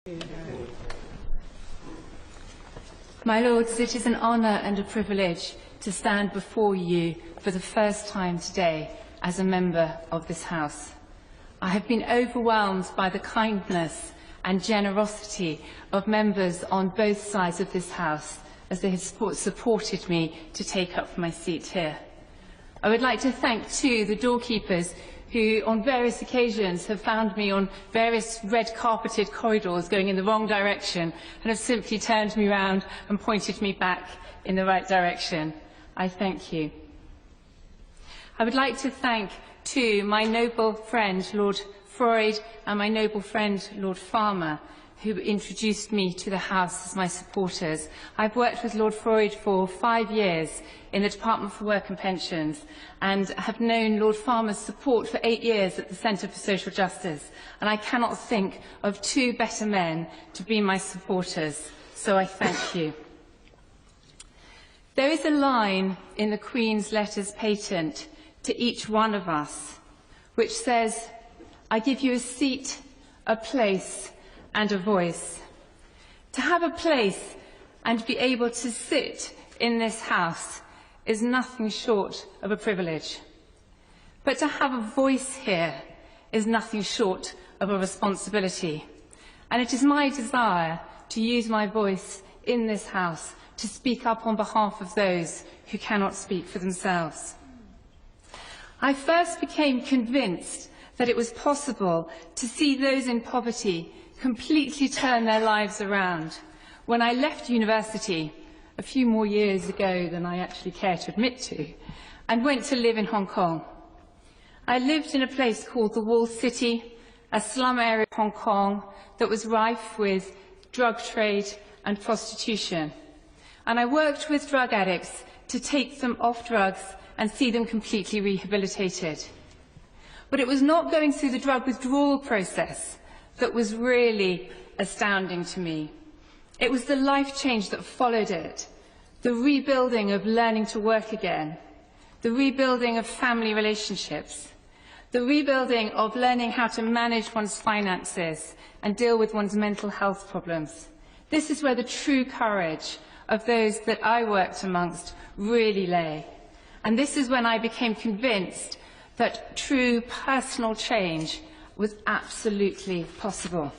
My Lords, it is an honour and a privilege to stand before you for the first time today as a member of this House. I have been overwhelmed by the kindness and generosity of members on both sides of this House as they have supported me to take up my seat here. I would like to thank too the doorkeepers who on various occasions have found me on various red-carpeted corridors going in the wrong direction and have simply turned me round and pointed me back in the right direction. I thank you. I would like to thank too my noble friend Lord Freud and my noble friend Lord Farmer, who introduced me to the House as my supporters. I've worked with Lord Freud for 5 years in the Department for Work and Pensions and have known Lord Farmer's support for 8 years at the Centre for Social Justice, and I cannot think of two better men to be my supporters, so I thank you. There is a line in the Queen's letters patent to each one of us which says, "I give you a seat, a place, and a voice." To have a place and be able to sit in this House is nothing short of a privilege. But to have a voice here is nothing short of a responsibility. And it is my desire to use my voice in this House to speak up on behalf of those who cannot speak for themselves. I first became convinced that it was possible to see those in poverty completely turn their lives around when I left university a few more years ago than I actually care to admit to, and went to live in Hong Kong. I lived in a place called the Wall City, a slum area of Hong Kong that was rife with drug trade and prostitution. And I worked with drug addicts to take them off drugs and see them completely rehabilitated. But it was not going through the drug withdrawal process that was really astounding to me. It was the life change that followed it, the rebuilding of learning to work again, the rebuilding of family relationships, the rebuilding of learning how to manage one's finances and deal with one's mental health problems. This is where the true courage of those that I worked amongst really lay. And this is when I became convinced that true personal change was absolutely possible.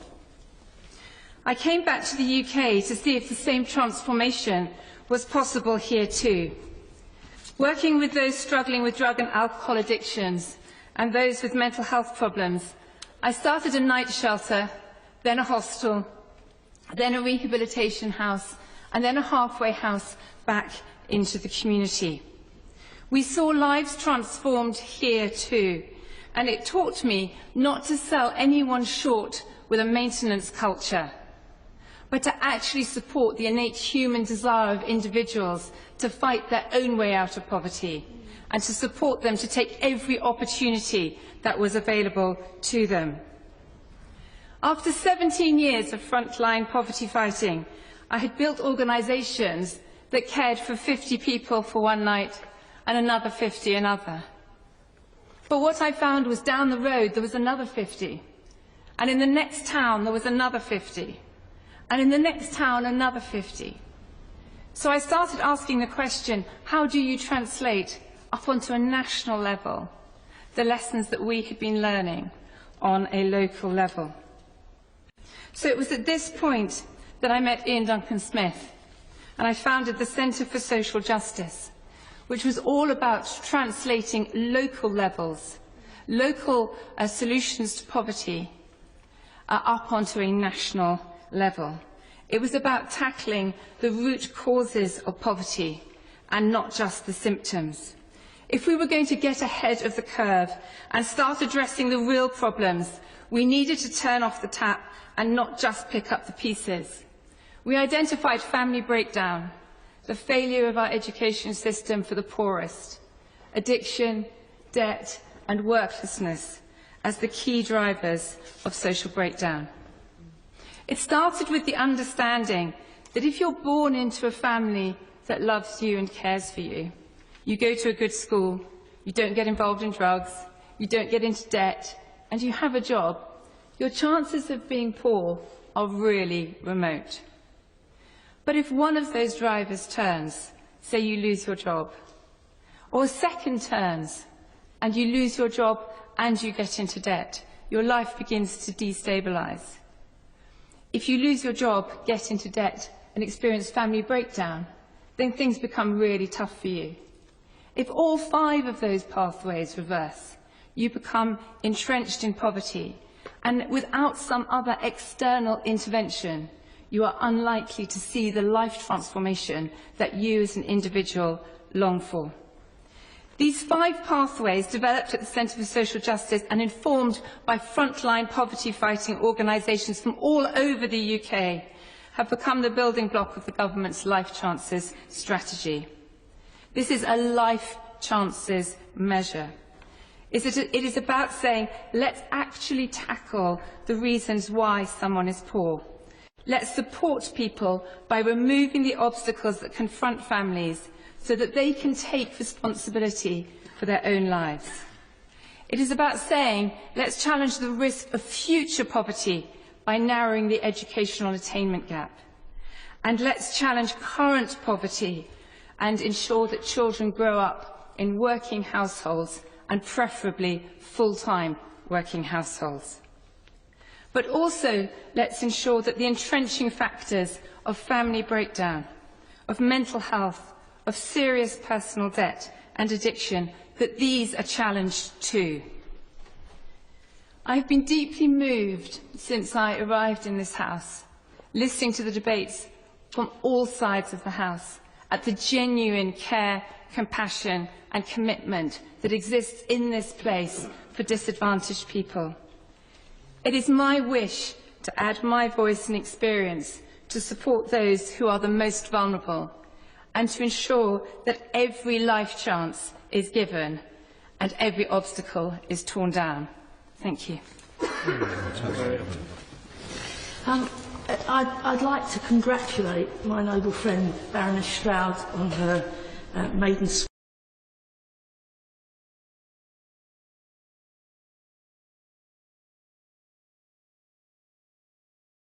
I came back to the UK to see if the same transformation was possible here too. Working with those struggling with drug and alcohol addictions and those with mental health problems, I started a night shelter, then a hostel, then a rehabilitation house, and then a halfway house back into the community. We saw lives transformed here too, and it taught me not to sell anyone short with a maintenance culture, but to actually support the innate human desire of individuals to fight their own way out of poverty and to support them to take every opportunity that was available to them. After 17 years of frontline poverty fighting, I had built organisations that cared for 50 people for one night and another 50 another. But what I found was down the road there was another 50, and in the next town there was another 50, and in the next town another 50. So I started asking the question, how do you translate up onto a national level the lessons that we had been learning on a local level? So it was at this point that I met Ian Duncan Smith, and I founded the Centre for Social Justice, which was all about translating local levels, local solutions to poverty up onto a national level. It was about tackling the root causes of poverty and not just the symptoms. If we were going to get ahead of the curve and start addressing the real problems, we needed to turn off the tap and not just pick up the pieces. We identified family breakdown, the failure of our education system for the poorest, addiction, debt and worklessness as the key drivers of social breakdown. It started with the understanding that if you're born into a family that loves you and cares for you, you go to a good school, you don't get involved in drugs, you don't get into debt, and you have a job, your chances of being poor are really remote. But if one of those drivers turns, say you lose your job, or a second turns and you lose your job and you get into debt, your life begins to destabilise. If you lose your job, get into debt and experience family breakdown, then things become really tough for you. If all 5 of those pathways reverse, you become entrenched in poverty, and without some other external intervention, you are unlikely to see the life transformation that you as an individual long for. These 5 pathways, developed at the Centre for Social Justice and informed by frontline poverty-fighting organisations from all over the UK, have become the building block of the government's Life Chances strategy. This is a life chances measure. It is about saying, let's actually tackle the reasons why someone is poor. Let's support people by removing the obstacles that confront families so that they can take responsibility for their own lives. It is about saying, let's challenge the risk of future poverty by narrowing the educational attainment gap. And let's challenge current poverty and ensure that children grow up in working households and preferably full-time working households. But also, let's ensure that the entrenching factors of family breakdown, of mental health, of serious personal debt and addiction, that these are challenged too. I have been deeply moved since I arrived in this House, listening to the debates from all sides of the House at the genuine care, compassion and commitment that exists in this place for disadvantaged people. It is my wish to add my voice and experience to support those who are the most vulnerable and to ensure that every life chance is given and every obstacle is torn down. Thank you. I'd like to congratulate my noble friend Baroness Stroud on her Maiden